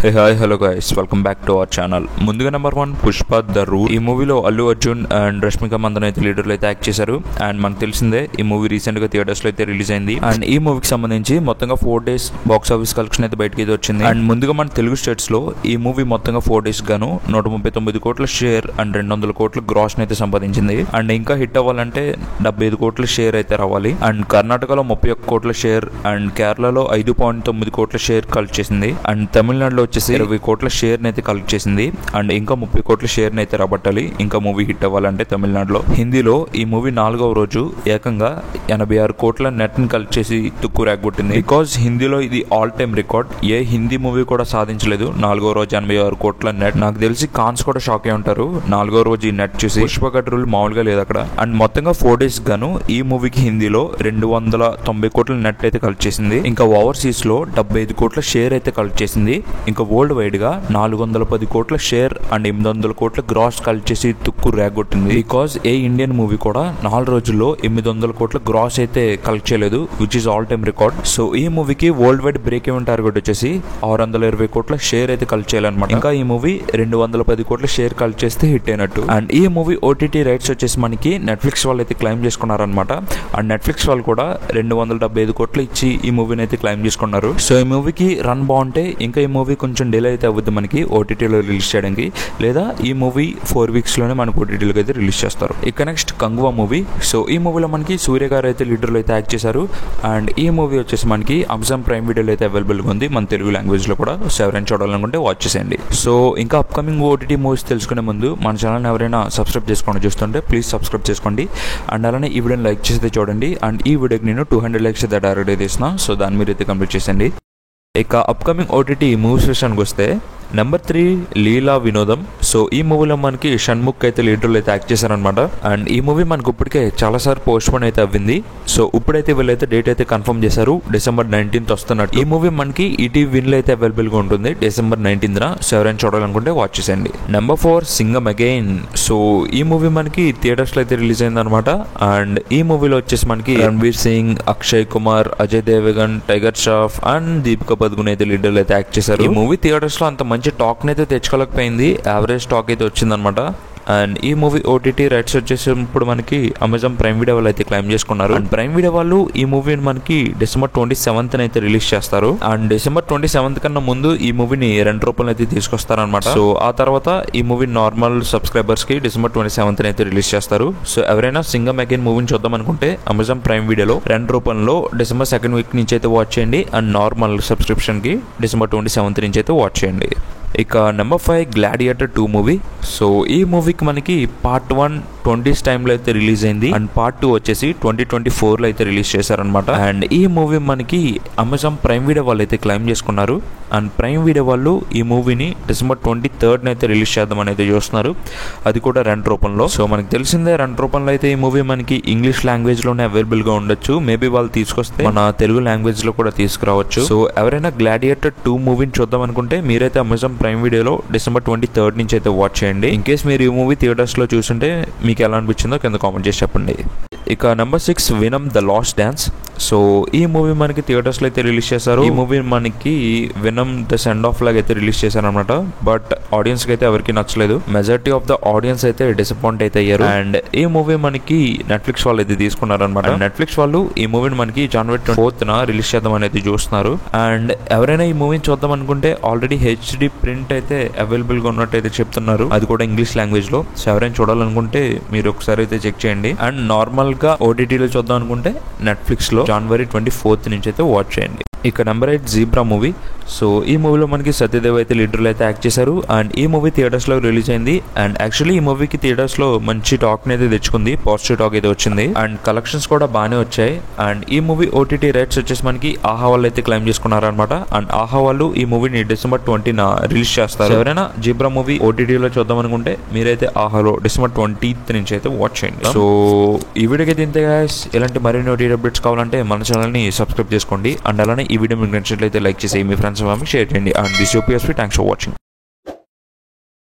Hi hello guys, welcome back to our channel. ముందుగా number 1 Pushpa the rule. ఈ మూవీలో Allu Arjun and Rashmika Mandanna అయితే లీడర్లు అయితే యాక్ట్ చేశారు. అండ్ మనకు తెలిసిందే ఈ మూవీ రీసెంట్ గా థియేటర్స్ లో అయితే రిలీజ్ అయింది. అండ్ ఈ మూవీకి సంబంధించి మొత్తంగా 4 days బాక్స్ ఆఫీస్ కలెక్షన్ అయితే బయటకి అయితే వచ్చింది. అండ్ ముందుగా మన తెలుగు స్టేట్స్ లో ఈ మూవీ మొత్తంగా 4 days గాను 139 కోట్ల షేర్ అండ్ 200 కోట్ల గ్రాస్ అయితే సంపాదించింది. అండ్ ఇంకా హిట్ అవ్వాలంటే 75 కోట్ల షేర్ అయితే రావాలి. అండ్ కర్ణాటకలో 31 కోట్ల షేర్ అండ్ కేరళలో 5.9 కోట్ల షేర్ కలెక్ట్ చేసింది. అండ్ తమిళనాడులో వచ్చేసి 20 కోట్ల షేర్ అయితే కలెక్ట్ చేసింది. అండ్ ఇంకా 30 కోట్ల షేర్ అయితే రాబట్టాలి ఇంకా మూవీ హిట్ అవ్వాలంటే తమిళనాడులో. హిందీలో ఈ మూవీ 4వ రోజు ఏకంగా 86 కోట్ల నెట్ ని కలెక్ట్ చేసి తుక్కు రాగొట్టింది. బికాజ్ హిందీలో ఇది ఆల్ టైమ్ రికార్డ్. ఏ హిందీ మూవీ కూడా సాధించలేదు 4వ రోజు 86 కోట్ల నెట్. నాకు తెలిసి కాన్స్ కూడా షాక్ అయి ఉంటారు 4వ రోజు ఈ నెట్ చూసి. పుష్ప గట్ రూల్ మామూలుగా లేదు అక్కడ. అండ్ మొత్తంగా 4 days గాను ఈ మూవీకి హిందీలో 290 కోట్ల నెట్ అయితే కలెక్ట్ చేసింది. ఇంకా ఓవర్సీస్ లో 75 కోట్ల షేర్ అయితే కలెక్ట్ చేసింది. ఇంకా వరల్డ్ వైడ్ గా 410 కోట్ల షేర్ అండ్ 800 కోట్ల గ్రాస్ కలెక్ట్ చేసి తుక్కు రేగొట్టింది. బికాజ్ ఏ ఇండియన్ మూవీ కూడా 4 రోజుల్లో 800 కోట్ల గ్రాస్ అయితే కలెక్ట్ చేయలేదు, which is all time record. So ఈ మూవీకి world wide break even target వచ్చేసి 620 కోట్ల షేర్ అయితే కలెక్ట్ చేయాలన్నమాట. ఇంకా ఈ మూవీ 210 కోట్ల షేర్ కలెక్ట్ చేస్తే హిట్ అయినట్టు. అండ్ ఈ మూవీ ఓటీటీ రైట్స్ వచ్చేసి మనకి నెట్ఫ్లిక్స్ వాళ్ళు అయితే క్లైమ్ చేసుకున్నారనమాట. అండ్ నెట్ఫ్లిక్స్ వాళ్ళు కూడా 275 కోట్లు ఇచ్చి ఈ మూవీని అయితే క్లైమ్ చేసుకున్నారు. సో ఈ మూవీకి రన్ బాగుంటే ఇంకా ఈ మూవీ కొంచెం డిలే అయితే అవుద్ది మనకి ఓటీటీలో రిలీజ్ చేయడానికి, లేదా ఈ మూవీ 4 weeks లోనే మనకు ఓటీటీలోకి అయితే రిలీజ్ చేస్తారు. ఇక నెక్స్ట్ కంగువా మూవీ. సో ఈ మూవీలో మనకి సూర్య గారు అయితే లీడర్లు అయితే యాక్ట్ చేశారు. అండ్ ఈ మూవీ వచ్చేసి మనకి అమెజాన్ ప్రైమ్ వీడియోలో అయితే అవైలబుల్గా ఉంది మన తెలుగు లాంగ్వేజ్ లో కూడా. సో ఎవరైనా చూడాలనుకుంటే వాచ్ చేసేయండి. సో ఇంకా అప్కమింగ్ ఓటీటీ మూవీస్ తెలుసుకునే ముందు మన ఛానల్ ఎవరైనా సబ్స్క్రైబ్ చేసుకోండి చూస్తుంటే ప్లీజ్ సబ్స్క్రైబ్ చేసుకోండి. అండ్ అలానే ఈ వీడియోని లైక్ చేసి చూడండి. అండ్ ఈ వీడియోకి నేను 200 likes అయితే టార్గెట్ అయితే ఇస్తున్నా. సో దాని మీరు అయితే కంప్లీట్ చేసేయండి. ఇక అప్కమింగ్ ఓటీటీ మూవీస్ విషయానికి వస్తే నెంబర్ 3 లీలా వినోదం. సో ఈ మూవీలో మనకి షణ్ముఖ్ అయితే లీడర్లు అయితే యాక్ట్ చేశారనమాట. అండ్ ఈ మూవీ మనకు ఇప్పటికే చాలాసార్లు పోస్ట్ పోన్ అయితే అవ్వింది. సో ఇప్పుడైతే వీళ్ళైతే డేట్ అయితే కన్ఫర్మ్ చేశారు, December 19th వస్తున్నట్టు. ఈ మూవీ మనకి ఈటీవీ విన్లో అయితే అవైలబుల్ గా ఉంటుంది December 19th. సో ఎవరైనా చూడాలనుకుంటే వాచ్ చేసేయండి. Number 4 Singam again. సో ఈ మూవీ మనకి థియేటర్స్ లో అయితే రిలీజ్ అయింది అనమాట. అండ్ ఈ మూవీలో వచ్చేసి మనకి రణ్వీర్ సింగ్, అక్షయ్ కుమార్, అజయ్ దేవగన్, టైగర్ ష్రాఫ్ అండ్ దీపికా పదుకునే అయితే లీడర్లు అయితే యాక్ట్ చేశారు. ఈ మూవీ థియేటర్స్ లో అంత మంచి టాక్ అయితే తెచ్చుకోలేకపోయింది, యావరేజ్ టాక్ అయితే వచ్చిందనమాట. అండ్ ఈ మూవీ ఓటీటీ రైట్స్ వచ్చేసినప్పుడు మనకి అమెజాన్ ప్రైమ్ వీడియో వాళ్ళు అయితే క్లైమ్ చేసుకున్నారు. అండ్ ప్రైమ్ వీడియో వాళ్ళు ఈ మూవీని మనకి December 27th అయితే రిలీజ్ చేస్తారు. అండ్ December 27th కన్నా ముందు ఈ మూవీని రెంట్ రూపంలో అయితే తీసుకొస్తారనమాట. సో ఆ తర్వాత ఈ మూవీ నార్మల్ సబ్స్క్రైబర్స్ కి December 27th అయితే రిలీజ్ చేస్తారు. సో ఎవరైనా సింగం అగైన్ మూవీని చూద్దాం అనుకుంటే అమెజాన్ ప్రైమ్ వీడియోలో రెంట్ రూపంలో December 2nd week నుంచి అయితే వాచ్ చేయండి. అండ్ నార్మల్ సబ్స్క్రిప్షన్ కి December 27th నుంచి అయితే వాచ్ చేయండి. ఇక నెంబర్ 5 గ్లాడియేటర్ 2 మూవీ. సో ఈ మూవీకి మనకి పార్ట్ 1 20s టైంలో అయితే రిలీజ్ అయింది. అండ్ పార్ట్ 2 వచ్చేసి 2024లో అయితే రిలీజ్ చేశారనమాట. అండ్ ఈ మూవీ మనకి అమెజాన్ ప్రైమ్ వీడియో వాళ్ళు అయితే క్లైమ్ చేసుకున్నారు. అండ్ ప్రైమ్ వీడియో వాళ్ళు ఈ మూవీని December 23rd అయితే రిలీజ్ చేద్దామని అయితే చూస్తున్నారు, అది కూడా రెంట్ రూపంలో. సో మనకి తెలిసిందే రెంట్ రూపంలో అయితే ఈ మూవీ మనకి ఇంగ్లీష్ లాంగ్వేజ్ లోనే అవైలబుల్ గా ఉండొచ్చు. మేబీ వాళ్ళు తీసుకొస్తే మన తెలుగు లాంగ్వేజ్ లో కూడా తీసుకురావచ్చు. సో ఎవరైనా గ్లాడియేటర్ 2 మూవీని చూద్దాం అనుకుంటే మీరైతే అమెజాన్ ప్రైమ్ వీడియోలో December 23rd నుంచి అయితే వాచ్ చేయండి. ఇన్ కేస్ మీరు ఈ మూవీ థియేటర్స్ లో చూస్తుంటే మీకు ఎలా అనిపించిందో కింద కామెంట్ చేసి చెప్పండి. ఇక number 6 వినమ్ the last dance. So ఈ మూవీ మనకి థియేటర్స్ లో అయితే రిలీజ్ చేశారు. ఈ మూవీ మనకి వినమ్ ద సెండ్ ఆఫ్ లాగా అయితే రిలీజ్ చేశారు అనమాట. బట్ ఆడియన్స్ కి అయితే ఎవరికి నచ్చలేదు. మెజారిటీ ఆఫ్ ద ఆడియన్స్ అయితే డిసప్పాయింట్ అయితే అయ్యారు. అండ్ ఈ మూవీ మనకి నెట్ఫ్లిక్స్ వాళ్ళు అయితే తీసుకున్నారు అనమాట. నెట్ఫ్లిక్స్ వాళ్ళు ఈ మూవీని మనకి January 4th రిలీజ్ చేద్దాం అనేది చూస్తున్నారు. అండ్ ఎవరైనా ఈ మూవీని చూద్దాం అనుకుంటే ఆల్రెడీ HD ప్రింట్ అయితే అవైలబుల్ గా ఉన్నట్టు అయితే చెప్తున్నారు, అది కూడా ఇంగ్లీష్ లాంగ్వేజ్ లో. సో ఎవరైనా చూడాలనుకుంటే మీరు ఒకసారి అయితే చెక్ చేయండి. అండ్ నార్మల్ గా ఓటీటీలో చూద్దాం అనుకుంటే నెట్ఫ్లిక్స్ లో January 24th నుంచి అయితే వాచ్ చేయండి. ఇక నెంబర్ 8 జీబ్రా మూవీ. సో ఈ మూవీలో మనకి సత్యదేవ్ అయితే లీడర్లు అయితే యాక్ట్ చేశారు. అండ్ ఈ మూవీ థియేటర్స్ లో రిలీజ్ అయింది. అండ్ యాక్చువల్లీ ఈ మూవీకి థియేటర్స్ లో మంచి టాక్ అయితే తెచ్చుకుంది, పాజిటివ్ టాక్ అయితే వచ్చింది. అండ్ కలెక్షన్స్ కూడా బాగానే వచ్చాయి. అండ్ ఈ మూవీ ఓటీటీ రైట్స్ వచ్చేసి మనకి ఆహా వాళ్ళు అయితే క్లైమ్ చేసుకున్నారనమాట. అండ్ ఆహా వాళ్ళు ఈ మూవీని December 20th రిలీజ్ చేస్తారు. ఎవరైనా జీబ్రా మూవీ ఓటీటీలో చూద్దాం అనుకుంటే మీరైతే ఆహాలో December 20th నుంచి అయితే వాచ్ చేయండి. సో ఈ వీడియోకి అయితే ఇంతే గైస్. ఇలాంటి మరిన్ని ఓటీటీ అప్డేట్స్ కావాలంటే మన ఛానల్ ని సబ్స్క్రైబ్ చేసుకోండి. అండ్ అలానే ఈ వీడియో మీకు నచ్చినట్లయితే లైక్ చేసి మీ ఫ్రెండ్స్ షేర్ చేయండి. And this UPSP. Thanks for watching.